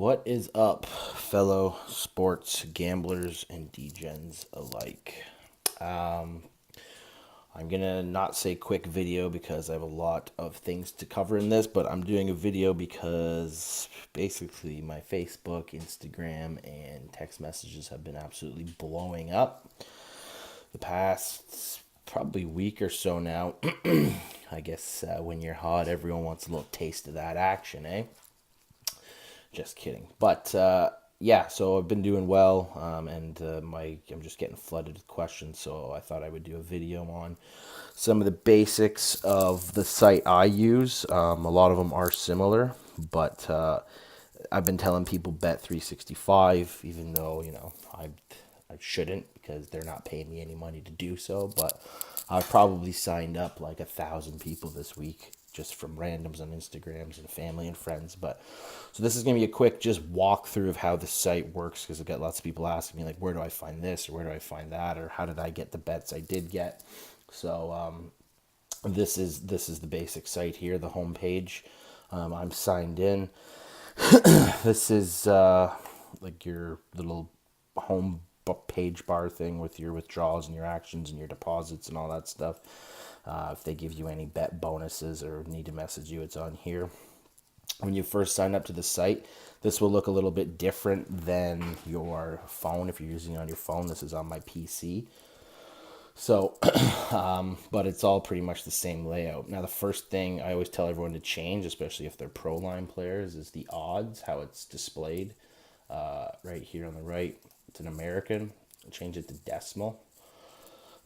What is up, fellow sports gamblers and degens alike? Um, I'm gonna not say quick video because I have a lot of things to cover in this, but I'm doing a video because basically my Facebook, Instagram, and text messages have been absolutely blowing up the past probably week or so now. I guess when you're hot, everyone wants a little taste of that action, eh? Just kidding. But yeah, so I've been doing well, and I'm just getting flooded with questions. So I thought I would do a video on some of the basics of the site I use. A lot of them are similar, but I've been telling people bet 365, even though I shouldn't because they're not paying me any money to do so. But I've probably signed up like 1,000 people this week just from randoms on Instagrams and family and friends. But so this is gonna be a quick just walkthrough of how the site works because I get lots of people asking me like, where do I find this or where do I find that or how did I get the bets I did get. So this is the basic site here, the home page. I'm signed in. This is like your little home page bar thing with your withdrawals and your actions and your deposits and all that stuff. If they give you any bet bonuses or need to message you, it's on here. When you first sign up to the site, this will look a little bit different than your phone. If you're using it on your phone, this is on my PC. So, but it's all pretty much the same layout. Now, the first thing I always tell everyone to change, especially if they're pro line players, is the odds, how it's displayed right here on the right. It's an American. Change it to decimal.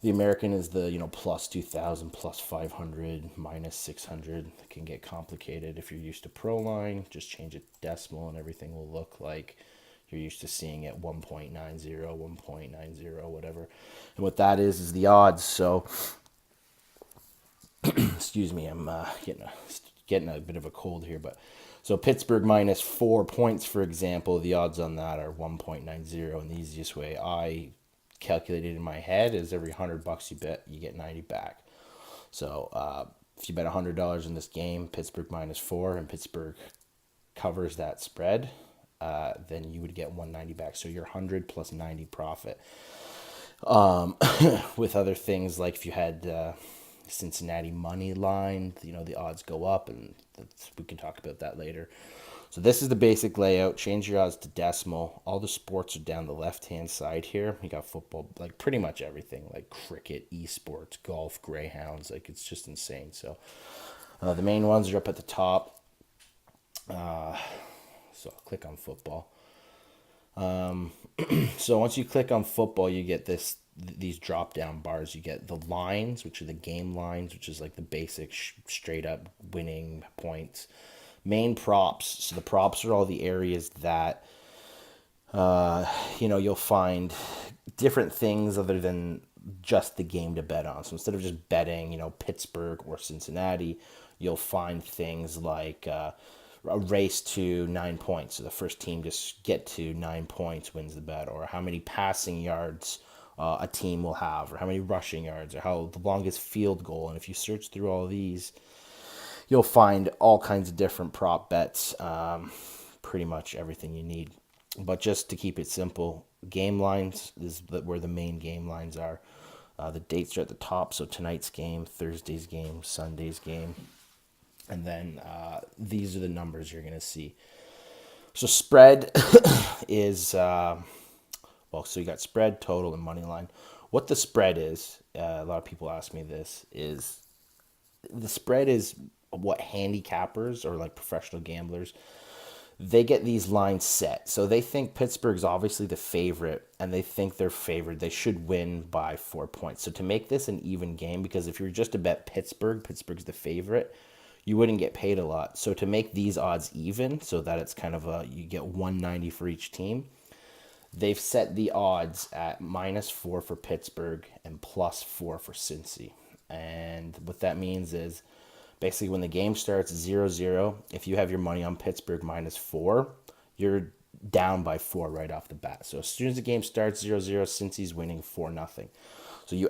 The American is the, plus 2,000, plus 500, minus 600. It can get complicated. If you're used to pro line, just change it to decimal and everything will look like you're used to seeing it 1.90, 1.90, whatever. And what that is the odds. So, excuse me, I'm getting a bit of a cold here, but so Pittsburgh minus 4 points, for example, the odds on that are 1.90, and the easiest way I calculated in my head is every $100 you bet, you get 90 back. So if you bet $100 in this game, Pittsburgh minus 4, and Pittsburgh covers that spread, then you would get 190 back. So you're 100 plus 90 profit. With other things like if you had Cincinnati money line, the odds go up, and we can talk about that later. So this is the basic layout. Change your odds to decimal. All the sports are down the left-hand side here. You got football, like pretty much everything, like cricket, esports, golf, greyhounds. Like it's just insane. So the main ones are up at the top. So I'll click on football. So once you click on football, you get these drop down bars. You get the lines, which are the game lines, which is like the basic straight up winning points. Main props. So the props are all the areas that you'll find different things other than just the game to bet on. So instead of just betting, Pittsburgh or Cincinnati, you'll find things like a race to 9 points. So the first team to get to 9 points wins the bet, or how many passing yards a team will have, or how many rushing yards, or how the longest field goal. And if you search through all these, you'll find all kinds of different prop bets, pretty much everything you need. But just to keep it simple, game lines is where the main game lines are. The dates are at the top, so tonight's game, Thursday's game, Sunday's game. And then these are the numbers you're going to see. So spread is, so you got spread, total, and money line. What the spread is, a lot of people ask me this, is the spread is what handicappers or like professional gamblers, they get these lines set. So they think Pittsburgh's obviously the favorite, and they think they're favored. They should win by 4 points. So to make this an even game, because if you're just to bet Pittsburgh's the favorite, you wouldn't get paid a lot. So to make these odds even, so that it's kind of you get 190 for each team, they've set the odds at -4 for Pittsburgh and +4 for Cincy. And what that means is basically when the game starts 0-0, if you have your money on Pittsburgh -4, you're down by 4 right off the bat. So as soon as the game starts 0-0, Cincy's winning 4-0. So you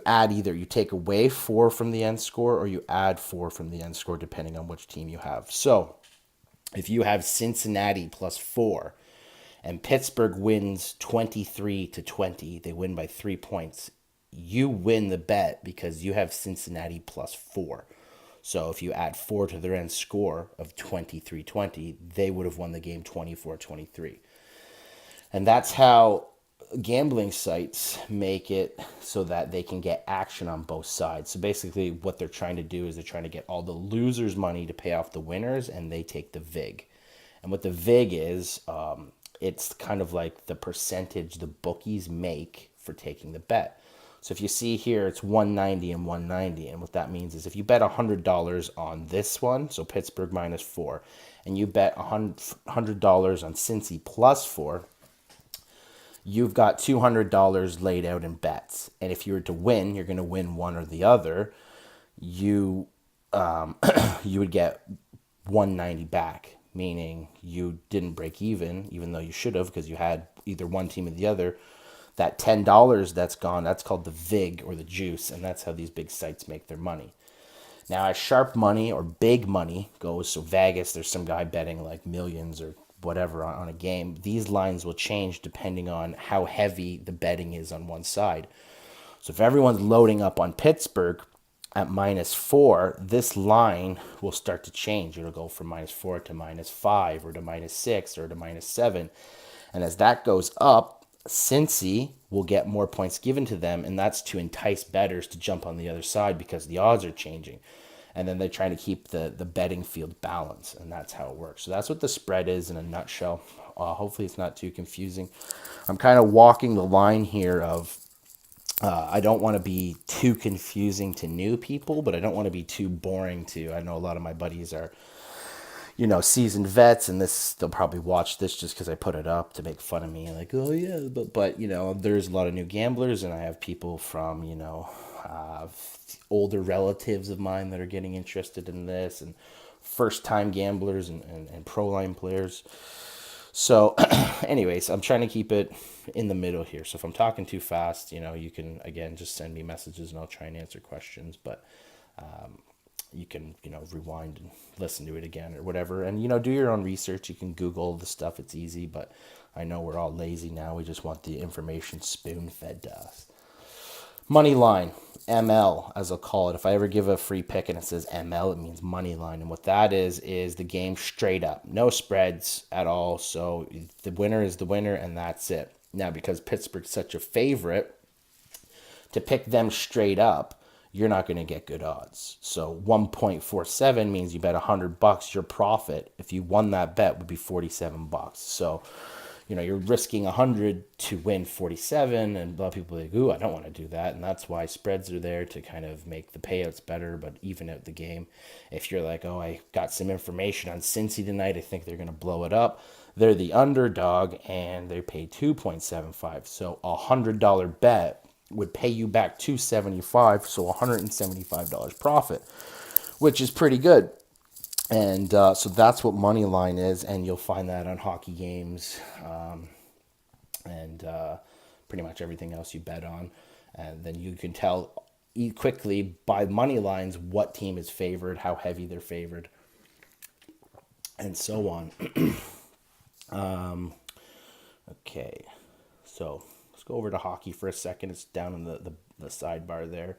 take away 4 from the end score, or you add 4 from the end score, depending on which team you have. So if you have Cincinnati +4, and Pittsburgh wins 23-20, they win by 3 points, you win the bet because you have Cincinnati +4. So if you add 4 to their end score of 23-20, they would have won the game 24-23. And that's how gambling sites make it so that they can get action on both sides. So basically what they're trying to do is they're trying to get all the losers' money to pay off the winners, and they take the VIG. And what the VIG is, it's kind of like the percentage the bookies make for taking the bet. So if you see here, it's 190 and 190. And what that means is if you bet $100 on this one, so Pittsburgh -4, and you bet $100 on Cincy +4, you've got $200 laid out in bets. And if you were to win, you're going to win one or the other. You you would get 190 back, meaning you didn't break even though you should have, because you had either one team or the other. That $10 that's gone, that's called the VIG, or the juice, and that's how these big sites make their money. Now, as sharp money or big money goes, so Vegas, there's some guy betting like millions or whatever on a game, these lines will change depending on how heavy the betting is on one side. So if everyone's loading up on Pittsburgh at -4, this line will start to change. It'll go from -4 to -5 or to -6 or to -7. And as that goes up, Cincy will get more points given to them, and that's to entice bettors to jump on the other side because the odds are changing. And then they're trying to keep the betting field balanced, and that's how it works. So that's what the spread is in a nutshell. Hopefully it's not too confusing. I'm kind of walking the line here of I don't want to be too confusing to new people, but I don't want to be too boring to, I know a lot of my buddies are, seasoned vets, and they'll probably watch this just because I put it up to make fun of me, like, oh yeah, but there's a lot of new gamblers, and I have people from older relatives of mine that are getting interested in this, and first time gamblers and pro line players. So anyways, I'm trying to keep it in the middle here. So if I'm talking too fast, you can, again, just send me messages and I'll try and answer questions. But you can, rewind and listen to it again or whatever. And, do your own research. You can Google the stuff. It's easy. But I know we're all lazy now. We just want the information spoon-fed to us. Money line, ML, as I'll call it. If I ever give a free pick and it says ML, it means money line. And what that is the game straight up. No spreads at all. So the winner is the winner, and that's it. Now, because Pittsburgh's such a favorite, to pick them straight up, you're not going to get good odds. So 1.47 means you bet $100. Your profit, if you won that bet, would be $47. So you're risking 100 to win 47, and a lot of people are like, ooh, I don't want to do that. And that's why spreads are there, to kind of make the payouts better, but even out the game. If you're like, oh, I got some information on Cincy tonight, I think they're going to blow it up. They're the underdog, and they pay 2.75. So a $100 bet would pay you back $275, so $175 profit, which is pretty good. And so that's what money line is, and you'll find that on hockey games and pretty much everything else you bet on. And then you can tell quickly by money lines what team is favored, how heavy they're favored, and so on. Okay, so let's go over to hockey for a second. It's down in the sidebar there.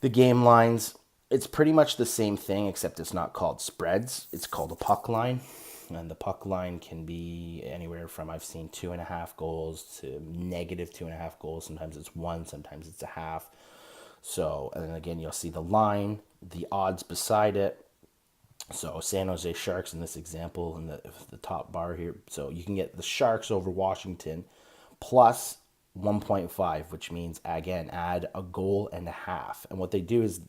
The game lines, it's pretty much the same thing, except it's not called spreads. It's called a puck line. And the puck line can be anywhere from, I've seen 2.5 goals to -2.5 goals. Sometimes it's 1, sometimes it's a half. So, and then again, you'll see the line, the odds beside it. So San Jose Sharks in this example in the top bar here. So you can get the Sharks over Washington plus 1.5, which means, again, add a goal and a half. And what they do is,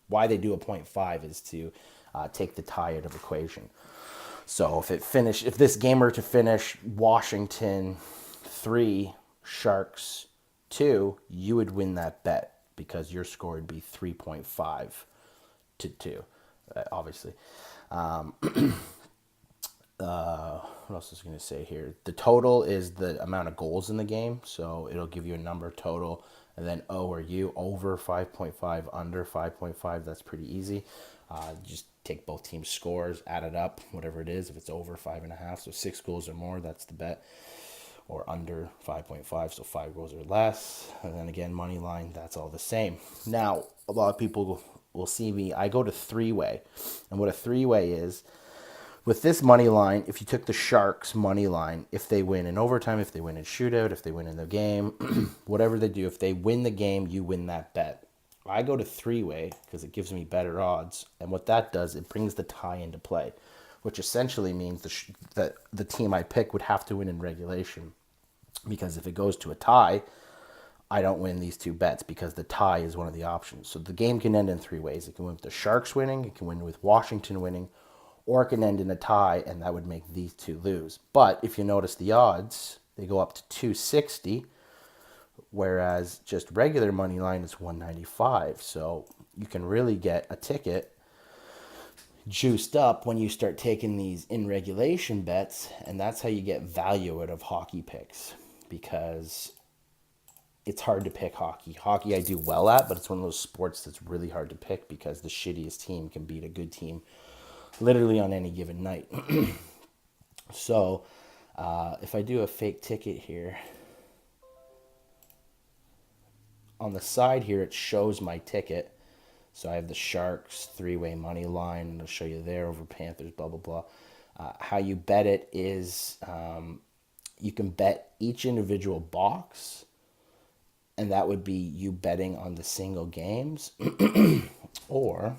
why they do a 0.5 is to take the tie out of equation. So if this game were to finish Washington 3, Sharks 2, you would win that bet because your score would be 3.5 to 2, obviously. what else is going to say here? The total is the amount of goals in the game. So it'll give you a number total. And then O or U, over 5.5, under 5.5. That's pretty easy. Just take both teams' scores, add it up, whatever it is. If it's over 5.5, so 6 goals or more, that's the bet. Or under 5.5, so 5 goals or less. And then again, money line, that's all the same. Now, a lot of people will see me. I go to three-way. And what a three-way is, with this money line, if you took the Sharks money line, if they win in overtime, if they win in shootout, if they win in the game, whatever they do, if they win the game, you win that bet. I go to three-way because it gives me better odds. And what that does, it brings the tie into play, which essentially means that the team I pick would have to win in regulation. Because if it goes to a tie, I don't win these two bets because the tie is one of the options. So the game can end in three ways. It can win with the Sharks winning, it can win with Washington winning, or it can end in a tie, and that would make these two lose. But if you notice the odds, they go up to 260, whereas just regular money line is 195. So you can really get a ticket juiced up when you start taking these in regulation bets, and that's how you get value out of hockey picks, because it's hard to pick hockey. Hockey I do well at, but it's one of those sports that's really hard to pick because the shittiest team can beat a good team literally on any given night. So if I do a fake ticket here, on the side here it shows my ticket. So I have the Sharks three-way money line, and I'll show you there over Panthers, blah, blah, blah. How you bet it is you can bet each individual box, and that would be you betting on the single games. Or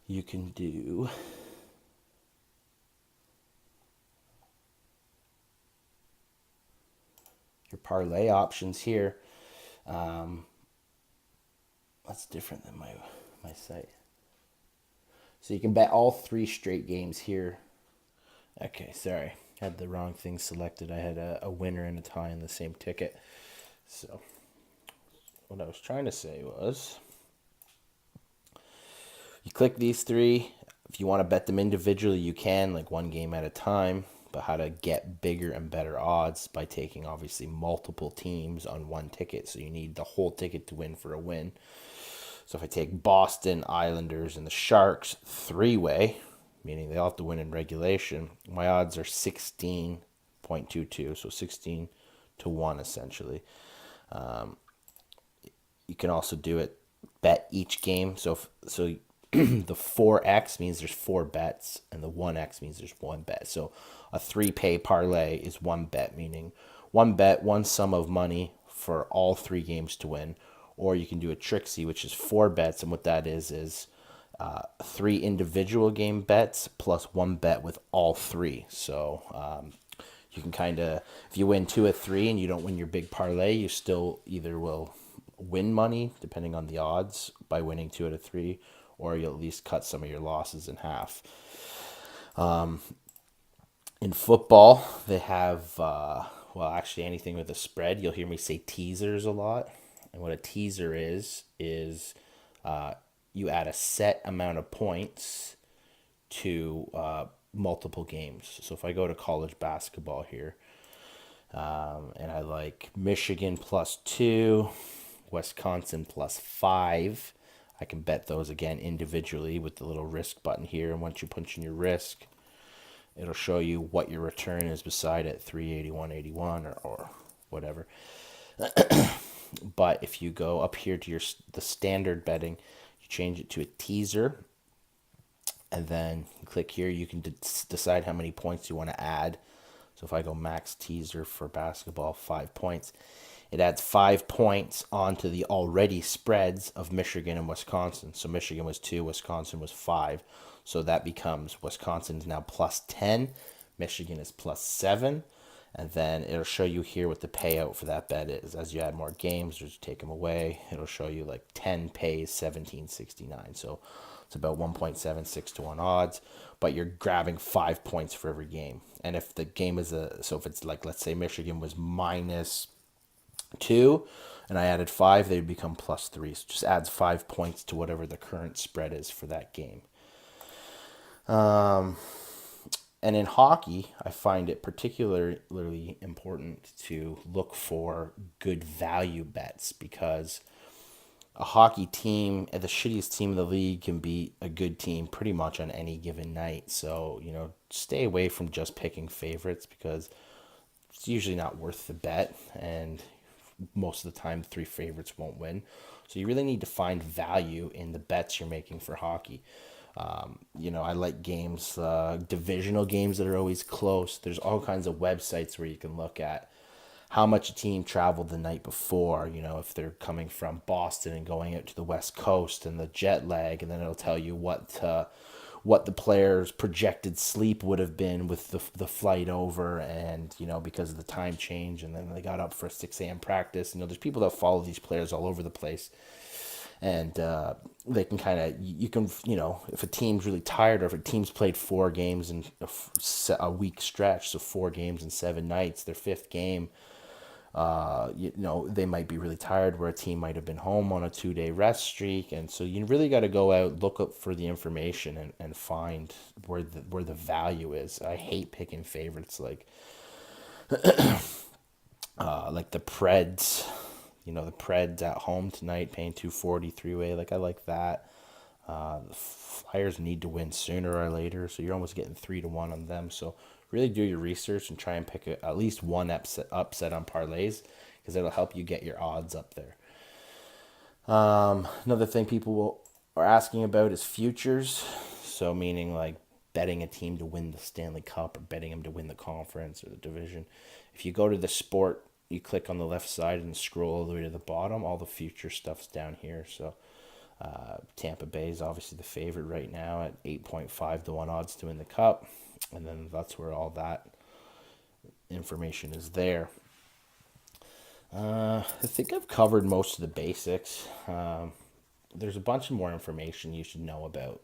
you can do your parlay options here. That's different than my site. So you can bet all 3 straight games here. Okay, sorry. Had the wrong thing selected. I had a winner and a tie in the same ticket. So what I was trying to say was, you click these 3. If you want to bet them individually, you can, like one game at a time. But how to get bigger and better odds by taking obviously multiple teams on one ticket. So you need the whole ticket to win for a win. So if I take Boston, Islanders, and the Sharks three-way, meaning they all have to win in regulation, my odds are 16.22, so 16 to 1 essentially. You can also do it, bet each game. So the 4x means there's 4 bets, and the 1x means there's 1 bet. So a 3-pay parlay is 1 bet, meaning 1 bet, 1 sum of money for all 3 games to win. Or you can do a Trixie, which is 4 bets, and what that is 3 individual game bets plus 1 bet with all 3. So you can kind of, if you win 2 of 3 and you don't win your big parlay, you still either will win money, depending on the odds, by winning 2 out of 3, or you'll at least cut some of your losses in half. In football, they have, actually anything with a spread. You'll hear me say teasers a lot. And what a teaser is you add a set amount of points to multiple games. So if I go to college basketball here, and I like Michigan +2, Wisconsin +5, I can bet those again individually with the little risk button here. And once you punch in your risk, it'll show you what your return is beside it, 381.81 or whatever. But if you go up here to the standard betting, you change it to a teaser, and then you click here. You can decide how many points you want to add. So if I go max teaser for basketball, 5 points, it adds 5 points onto the already spreads of Michigan and Wisconsin. So Michigan was 2, Wisconsin was 5. So that becomes Wisconsin is now +10, Michigan is +7. And then it'll show you here what the payout for that bet is. As you add more games or just take them away, it'll show you like 10 pays 17.69. So it's about 1.76 to 1 odds, but you're grabbing 5 points for every game. And if the game is if it's like, let's say Michigan was -2 and I added 5, they'd become +3. So it just adds 5 points to whatever the current spread is for that game. And in hockey, I find it particularly important to look for good value bets because a hockey team, the shittiest team in the league, can beat a good team pretty much on any given night. So, stay away from just picking favorites because it's usually not worth the bet. And most of the time, three favorites won't win. So, you really need to find value in the bets you're making for hockey. I like games, divisional games that are always close. There's all kinds of websites where you can look at how much a team traveled the night before, if they're coming from Boston and going out to the West Coast and the jet lag, and then it'll tell you what the players' projected sleep would have been with the flight over, and because of the time change, and then they got up for a 6 a.m. practice. There's people that follow these players all over the place, and they can kind of, you can, if a team's really tired, or if a team's played 4 games in a week stretch, so 4 games in 7 nights, their fifth game, they might be really tired, where a team might have been home on a 2-day rest streak. And so you really got to go out, look up for the information, and find where the value is. I hate picking favorites like the Preds. The Preds at home tonight paying 240 3-way. I like that. The Flyers need to win sooner or later, so you're almost getting 3-1 on them. So really do your research and try and pick at least one upset on parlays, because it'll help you get your odds up there. Another thing people are asking about is futures. So meaning like betting a team to win the Stanley Cup, or betting them to win the conference or the division. If you go to the sport, you click on the left side and scroll all the way to the bottom, all the future stuff's down here. So Tampa Bay is obviously the favorite right now at 8.5 to 1 odds to win the cup. And then that's where all that information is there. I think I've covered most of the basics. There's a bunch of more information you should know about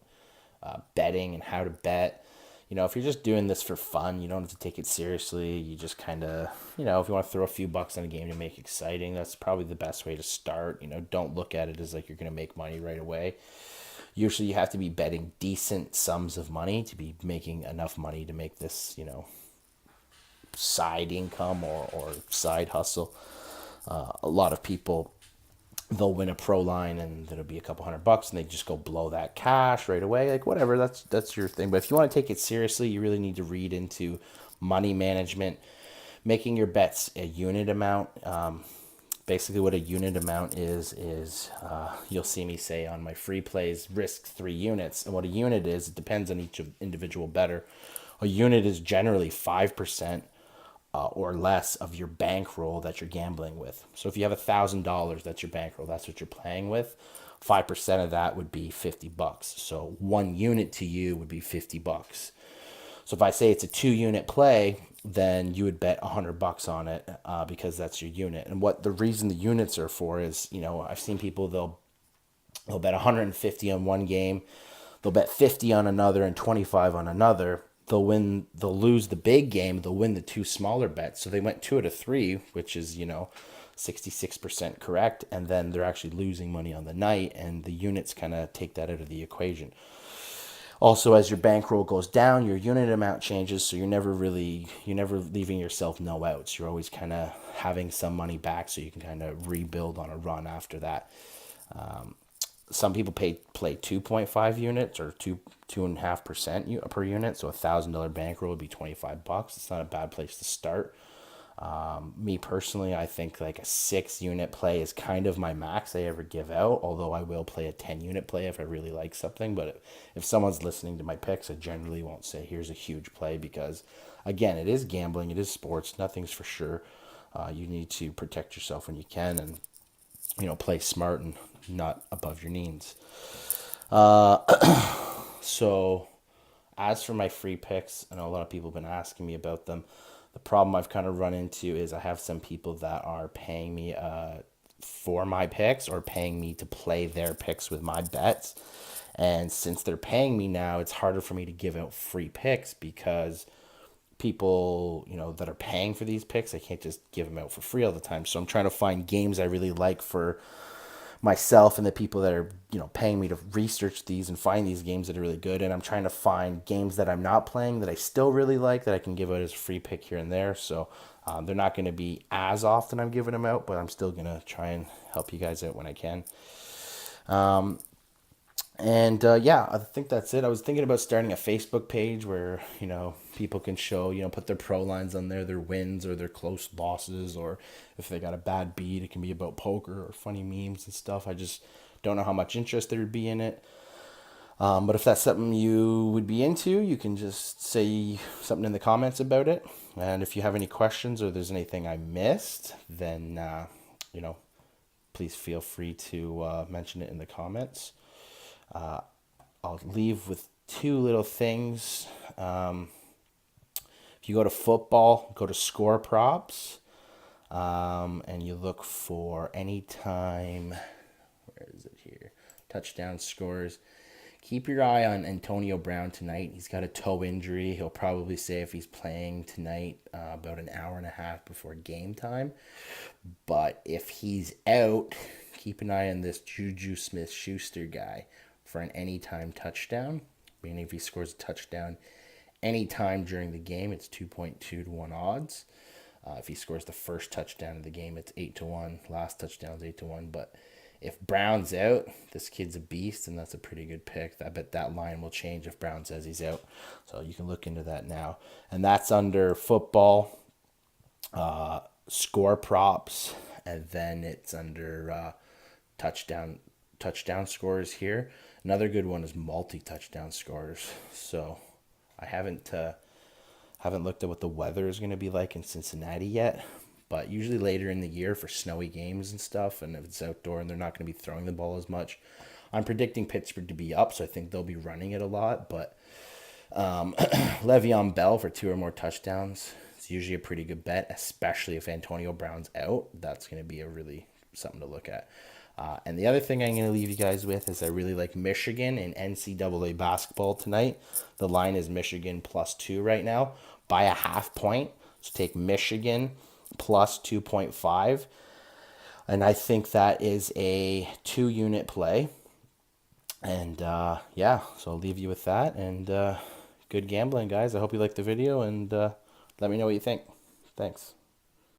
betting and how to bet. If you're just doing this for fun, you don't have to take it seriously. You just kind of, if you want to throw a few bucks on a game to make it exciting, that's probably the best way to start. Don't look at it as like you're going to make money right away. Usually you have to be betting decent sums of money to be making enough money to make this, side income or side hustle. A lot of people, they'll win a pro line and it'll be a couple $100 and they just go blow that cash right away. Like, whatever, that's your thing. But if you want to take it seriously, you really need to read into money management, making your bets a unit amount. Basically what a unit amount is you'll see me say on my free plays, risk 3 units. And what a unit is, it depends on each individual bettor. A unit is generally 5% or less of your bankroll that you're gambling with. So if you have $1,000, that's your bankroll, that's what you're playing with. 5% of that would be $50. So 1 unit to you would be $50. So if I say it's a 2-unit play, then you would bet $100 on it because that's your unit. And what the reason the units are for is, I've seen people, they'll bet 150 on one game, they'll bet 50 on another and 25 on another. They'll lose the big game, they'll win the 2 smaller bets. So they went 2 out of 3, which is 66% correct, and then they're actually losing money on the night, and the units kind of take that out of the equation. Also, as your bankroll goes down, your unit amount changes, so you're never leaving yourself no outs. You're always kind of having some money back, so you can kind of rebuild on a run after that. Some people play 2.5 units or 2.5% per unit, so $1,000 bankroll would be $25. It's not a bad place to start. Me personally, I think like a 6-unit play is kind of my max I ever give out, although I will play a 10-unit play if I really like something. But if someone's listening to my picks, I generally won't say here's a huge play, because again, it is gambling, it is sports, nothing's for sure. You need to protect yourself when you can, and play smart and not above your means. So as for my free picks, I know a lot of people have been asking me about them. The problem I've kind of run into is I have some people that are paying me for my picks, or paying me to play their picks with my bets. And since they're paying me now, it's harder for me to give out free picks, because people, that are paying for these picks, I can't just give them out for free all the time. So I'm trying to find games I really like for myself and the people that are, paying me to research these and find these games that are really good. And I'm trying to find games that I'm not playing that I still really like that I can give out as a free pick here and there. So they're not going to be as often I'm giving them out, but I'm still going to try and help you guys out when I can. And yeah, I think that's it. I was thinking about starting a Facebook page where, people can show, put their pro lines on there, their wins or their close losses, or if they got a bad beat, it can be about poker or funny memes and stuff. I just don't know how much interest there would be in it. But if that's something you would be into, you can just say something in the comments about it. And if you have any questions or there's anything I missed, then, please feel free to mention it in the comments. I'll leave with two little things. If you go to football, go to score props, and you look for anytime, where is it here? Touchdown scores. Keep your eye on Antonio Brown tonight. He's got a toe injury. He'll probably say if he's playing tonight about an hour and a half before game time. But if he's out, keep an eye on this Juju Smith-Schuster guy for an anytime touchdown. Meaning if he scores a touchdown anytime during the game, it's 2.2 to 1 odds. If he scores the first touchdown of the game, it's 8 to 1. Last touchdown's 8 to 1. But if Brown's out, this kid's a beast, and that's a pretty good pick. I bet that line will change if Brown says he's out. So you can look into that now. And that's under football, score props, and then it's under touchdown scores here. Another good one is multi-touchdown scores. So I haven't looked at what the weather is going to be like in Cincinnati yet, but usually later in the year for snowy games and stuff, and if it's outdoor and they're not going to be throwing the ball as much, I'm predicting Pittsburgh to be up, so I think they'll be running it a lot. But Le'Veon Bell for 2 or more touchdowns, it's usually a pretty good bet, especially if Antonio Brown's out. That's going to be a really something to look at. And the other thing I'm going to leave you guys with is I really like Michigan in NCAA basketball tonight. The line is Michigan +2 right now by a half point. So take Michigan plus 2.5. And I think that is a 2-unit play. And yeah, so I'll leave you with that. And good gambling, guys. I hope you liked the video. And let me know what you think. Thanks.